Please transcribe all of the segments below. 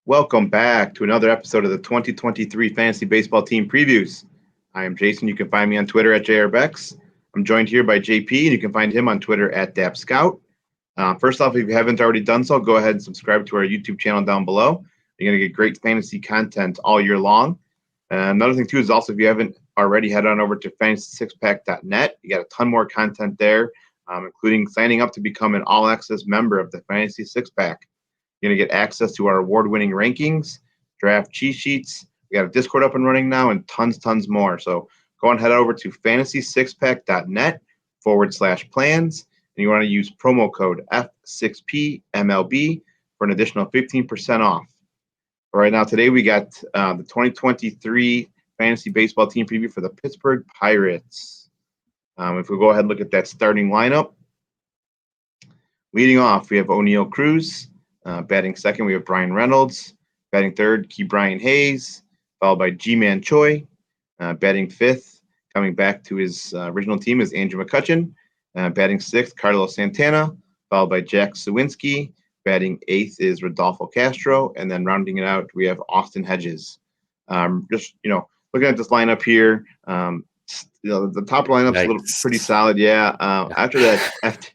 Welcome back to another episode of the 2023 Fantasy Baseball Team Previews. I am Jason. You can find me on Twitter at JRBex. I'm joined here by JP, and you can find him on Twitter at DapScout. First off, if you haven't already done so, go ahead and subscribe to our YouTube channel down below. You're going to get great fantasy content all year long. Another thing, too, is also if you haven't already, head on over to fantasy6pack.net. You got a ton more content there, including signing up to become an all-access member of the Fantasy Six Pack. You're going to get access to our award-winning rankings, draft cheat sheets. We got a Discord up and running now and tons more. So go and head over to fantasy6pack.net/plans. And you want to use promo code F6PMLB for an additional 15% off. All right, now today we got the 2023 Fantasy Baseball Team Preview for the Pittsburgh Pirates. If we go ahead and look at that starting lineup, leading off, we have Oneil Cruz. Batting second, we have Bryan Reynolds. Batting third, Brian Hayes, followed by G-Man Choi. Batting fifth, coming back to his original team, is Andrew McCutchen. Batting sixth, Carlos Santana, followed by Jack Suwinski. Batting eighth is Rodolfo Castro. And then rounding it out, we have Austin Hedges. Looking at this lineup here, the top lineup's pretty solid. Yeah. After that,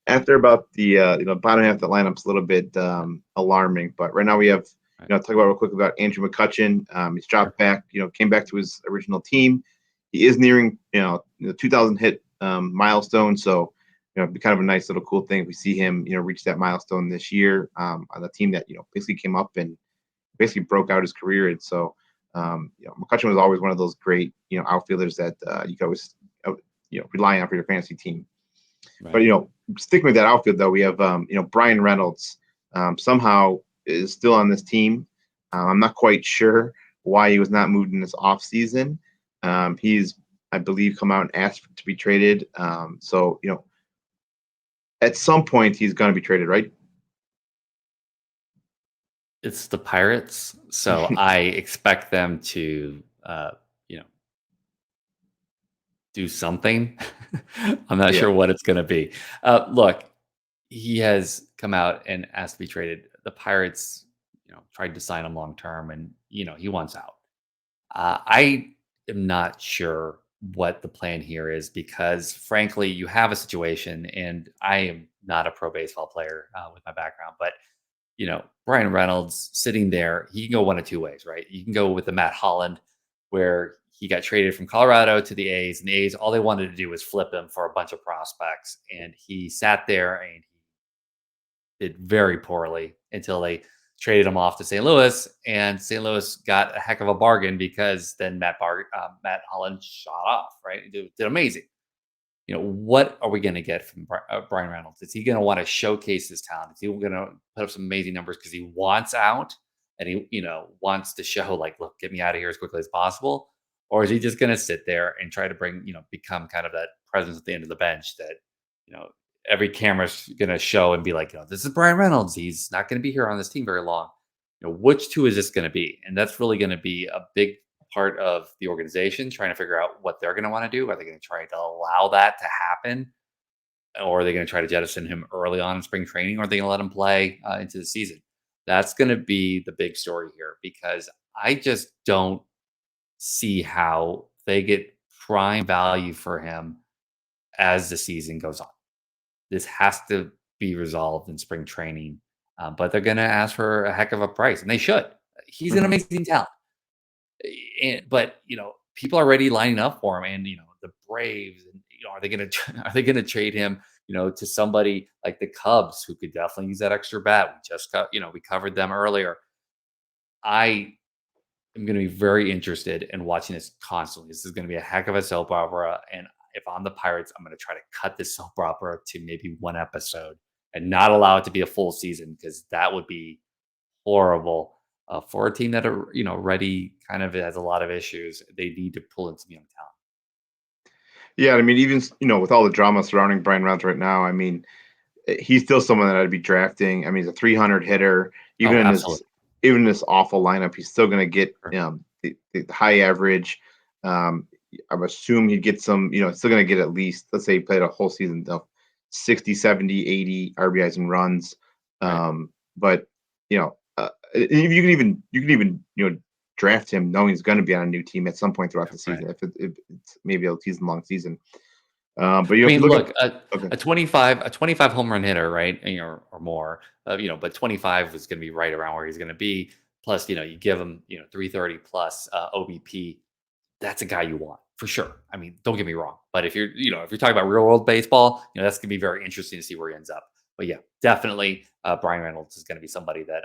after about the bottom half of the lineup's a little bit alarming, but right now we have talk about real quick about Andrew McCutchen. He's dropped back, came back to his original team. He is nearing the 2,000 hit milestone, so it'd be kind of a nice little cool thing if we see him reach that milestone this year on the team that basically came up and basically broke out his career. And so McCutchen was always one of those great outfielders that you could always rely on for your fantasy team. Right. But sticking with that outfield, though, we have Bryan Reynolds somehow is still on this team. I'm not quite sure why he was not moved in this offseason. He's, I believe, come out and asked to be traded. So at some point he's going to be traded, right? It's the Pirates, so I expect them to do something. I'm not sure what it's going to be. Look, he has come out and asked to be traded. The Pirates, tried to sign him long term, and he wants out. I am not sure what the plan here is because, frankly, you have a situation, and I am not a pro baseball player with my background, but Bryan Reynolds sitting there, he can go one of two ways, right? You can go with the Matt Holland, where he got traded from Colorado to the A's, and the A's, all they wanted to do was flip him for a bunch of prospects. And he sat there and he did very poorly until they traded him off to St. Louis, and St. Louis got a heck of a bargain because then Matt Holland shot off, right? He did amazing. What are we going to get from Bryan Reynolds? Is he going to want to showcase his talent? Is he going to put up some amazing numbers because he wants out and he, wants to show like, look, get me out of here as quickly as possible? Or is he just going to sit there and try to bring, become kind of that presence at the end of the bench that, every camera's going to show and be like, this is Bryan Reynolds. He's not going to be here on this team very long. Which two is this going to be? And that's really going to be a big part of the organization trying to figure out what they're going to want to do. Are they going to try to allow that to happen? Or are they going to try to jettison him early on in spring training? Or are they going to let him play into the season? That's going to be the big story here because I just don't see how they get prime value for him as the season goes on. This has to be resolved in spring training, but they're going to ask for a heck of a price, and they should. He's an amazing talent. But people are already lining up for him, and the Braves, and are they going to trade him to somebody like the Cubs, who could definitely use that extra bat? We just we covered them earlier. I am going to be very interested in watching this constantly. This is going to be a heck of a soap opera, and if I'm the Pirates, I'm going to try to cut this soap opera to maybe one episode and not allow it to be a full season, because that would be horrible. For a team that are, already kind of has a lot of issues, they need to pull in some young talent. Yeah, I mean, even with all the drama surrounding Bryan Reynolds right now, I mean, he's still someone that I'd be drafting. I mean, he's a 300 hitter. Even in this awful lineup, he's still going to get the high average. I would assume he'd get some. Still going to get at least, let's say, he played a whole season of 60, 70, 80 RBIs and runs. Right. But You can even draft him knowing he's going to be on a new team at some point throughout the Right. season. If it's maybe a season long season. But I if you mean, look at look, okay, a 25 home run hitter, right? Or more, but 25 was going to be right around where he's going to be. Plus, you give him, 330 plus OBP. That's a guy you want for sure. I mean, don't get me wrong, but if you're talking about real world baseball, that's going to be very interesting to see where he ends up. But yeah, definitely, Brian Reynolds is going to be somebody that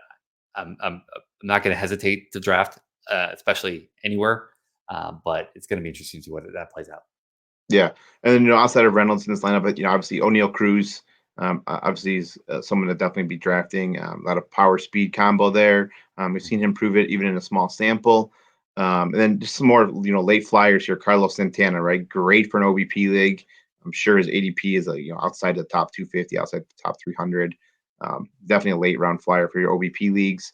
I'm not going to hesitate to draft, especially anywhere. But it's going to be interesting to see whether that plays out. yeah, and then outside of Reynolds in this lineup, but obviously Oneil Cruz, obviously is someone to definitely be drafting. A lot of power speed combo there. We've seen him prove it even in a small sample. And then just some more late flyers here. Carlos Santana, right? Great for an OBP league. I'm sure his ADP is outside the top 250, outside the top 300. Definitely a late round flyer for your OBP leagues.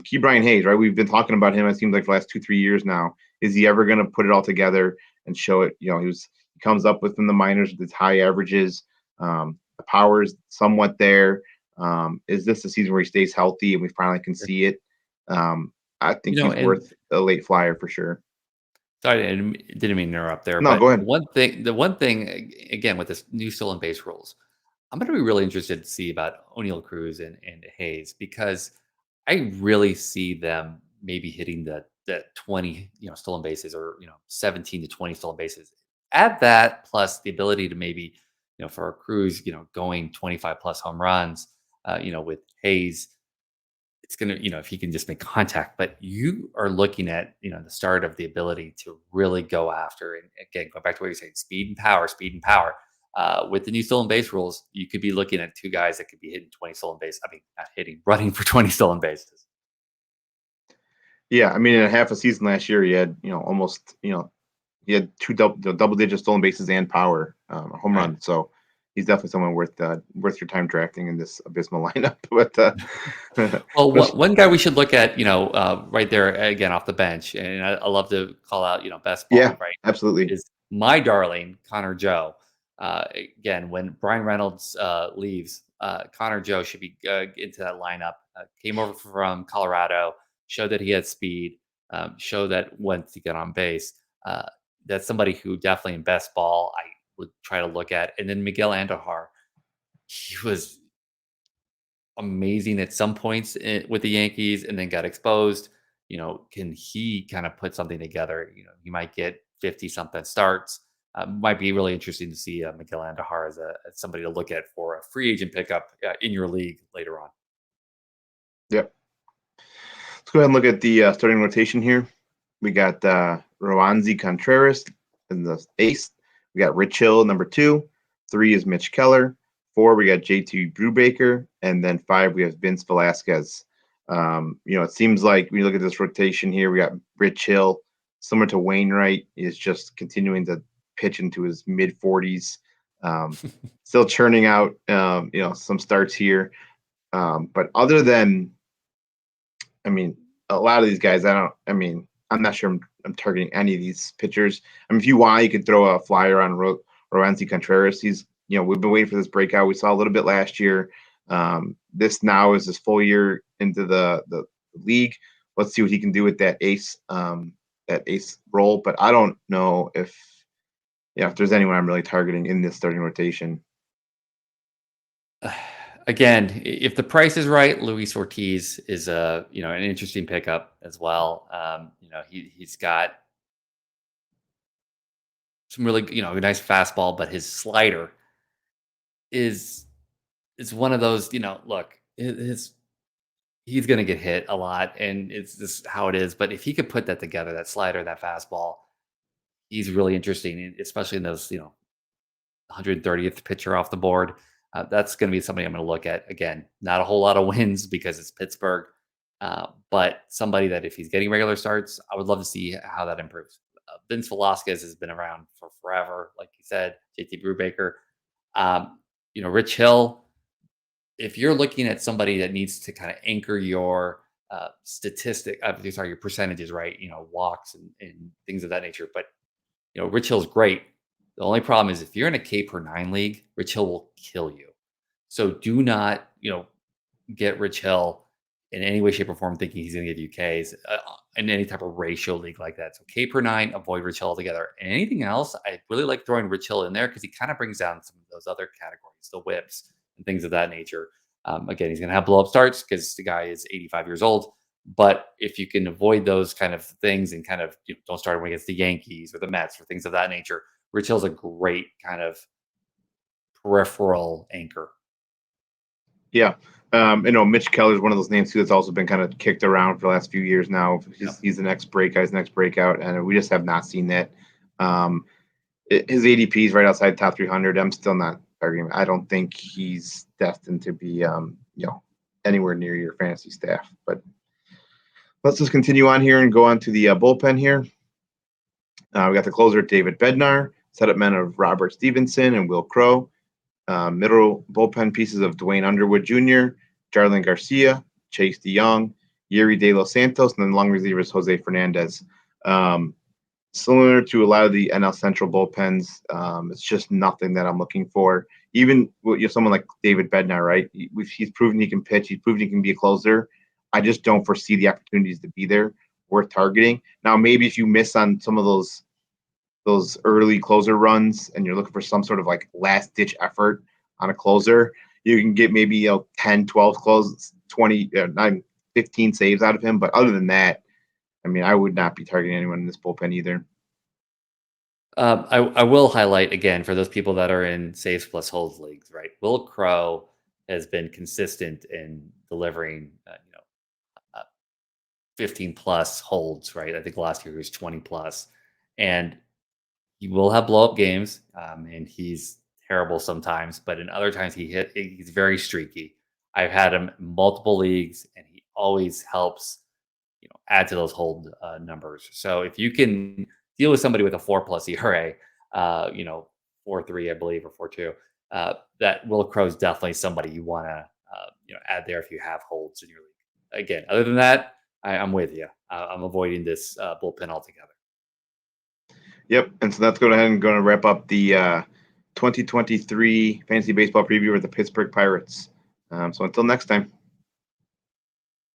Key Brian Hayes, right? We've been talking about him. It seems like the last 2-3 years now. Is he ever going to put it all together and show it? He comes up within the minors with his high averages. The power is somewhat there. Is this the season where he stays healthy and we finally can see it? I think he's And worth a late flyer for sure. sorry, I didn't mean to interrupt there, No, but go ahead. the one thing again with this new stolen base rules, I'm going to be really interested to see about Oneil Cruz and Hayes because I really see them maybe hitting the 20 stolen bases or 17 to 20 stolen bases. Add that plus the ability to maybe for Cruz going 25 plus home runs, with Hayes it's gonna, if he can just make contact. But you are looking at, the start of the ability to really go after, and again, go back to what you're saying, speed and power, speed and power. With the new stolen base rules, you could be looking at two guys that could be hitting 20 stolen bases. I mean, not hitting, running for 20 stolen bases. Yeah, I mean, in a half a season last year, he had almost he had two double digit stolen bases and power, a home Right. run. So he's definitely someone worth your time drafting in this abysmal lineup. Well, But one guy we should look at, right there again off the bench, and I love to call out, best yeah, ball, right? absolutely. Is my darling Connor Joe. Again, when Brian Reynolds leaves, Connor Joe should be into that lineup. Came over from Colorado, showed that he had speed, showed that once to get on base. Uh, that's somebody who definitely in best ball I would try to look at. And then Miguel Andujar, he was amazing at some points with the Yankees and then got exposed. Can he kind of put something together? He might get 50 something starts. Might be really interesting to see Miguel Andujar as somebody to look at for a free agent pickup in your league later on. Yep. Let's go ahead and look at the starting rotation here. We got Roansy Contreras in the ace. We got Rich Hill, number 2. 3 is Mitch Keller. 4, we got JT Brubaker. And then 5, we have Vince Velasquez. It seems like when you look at this rotation here, we got Rich Hill, similar to Wainwright, is just continuing to pitch into his mid 40s. Still churning out, some starts here. But other than I mean, a lot of these guys, I'm not sure I'm targeting any of these pitchers. I mean, if you want, you could throw a flyer on Roansy Contreras. We've been waiting for this breakout. We saw a little bit last year. This now is his full year into the league. Let's see what he can do with that ace role. But I don't know if there's anyone I'm really targeting in this starting rotation. Again, if the price is right, Luis Ortiz is an interesting pickup as well. He's got some really a nice fastball, but his slider is one of those. Look, he's going to get hit a lot, and it's just how it is. But if he could put that together, that slider, that fastball, he's really interesting, especially in those 130th pitcher off the board. That's going to be somebody I'm going to look at. Again, not a whole lot of wins because it's Pittsburgh, but somebody that if he's getting regular starts, I would love to see how that improves. Vince Velasquez has been around for forever, like you said. JT Brubaker, Rich Hill. If you're looking at somebody that needs to kind of anchor your your percentages, right? Walks and things of that nature. But Rich Hill's great. The only problem is if you're in a K per 9 league, Rich Hill will kill you. So do not, get Rich Hill in any way, shape, or form thinking he's going to give you Ks in any type of ratio league like that. So K per 9, avoid Rich Hill altogether. And anything else, I really like throwing Rich Hill in there because he kind of brings down some of those other categories, the whips and things of that nature. Again, he's going to have blow up starts because the guy is 85 years old. But if you can avoid those kind of things and kind of don't start him against the Yankees or the Mets or things of that nature, Rich Hill's a great kind of peripheral anchor. Yeah. Mitch Keller's one of those names too that's also been kind of kicked around for the last few years now. He's the next breakout, his next breakout, and we just have not seen that. His ADP is right outside top 300. I'm still not arguing. I don't think he's destined to be, anywhere near your fantasy staff. But let's just continue on here and go on to the bullpen here. We got the closer, David Bednar, setup men of Robert Stevenson and Will Crow. Middle bullpen pieces of Dwayne Underwood Jr., Jarlin Garcia, Chase DeYoung, Yuri De Los Santos, and then long relievers Jose Fernandez. Similar to a lot of the NL Central bullpens, it's just nothing that I'm looking for. Even someone like David Bednar, right? He's proven he can pitch. He's proven he can be a closer. I just don't foresee the opportunities to be there worth targeting. Now, maybe if you miss on some of those early closer runs and you're looking for some sort of like last ditch effort on a closer, you can get maybe 10, 12 closes, 20, 9, 15 saves out of him. But other than that, I mean, I would not be targeting anyone in this bullpen either. I will highlight again for those people that are in saves plus holds leagues, right? Will Crow has been consistent in delivering, 15 plus holds, right? I think last year he was 20 plus, and he will have blow up games, and he's terrible sometimes, but in other times he's very streaky. I've had him in multiple leagues, and he always helps, add to those hold numbers. So if you can deal with somebody with a 4+ ERA, 4.3, I believe, or 4.2, that Will Crow is definitely somebody you want to, add there if you have holds in your league. Again, other than that, I'm with you. I'm avoiding this bullpen altogether. Yep. And so that's going to wrap up the 2023 Fantasy Baseball Preview with the Pittsburgh Pirates. So until next time.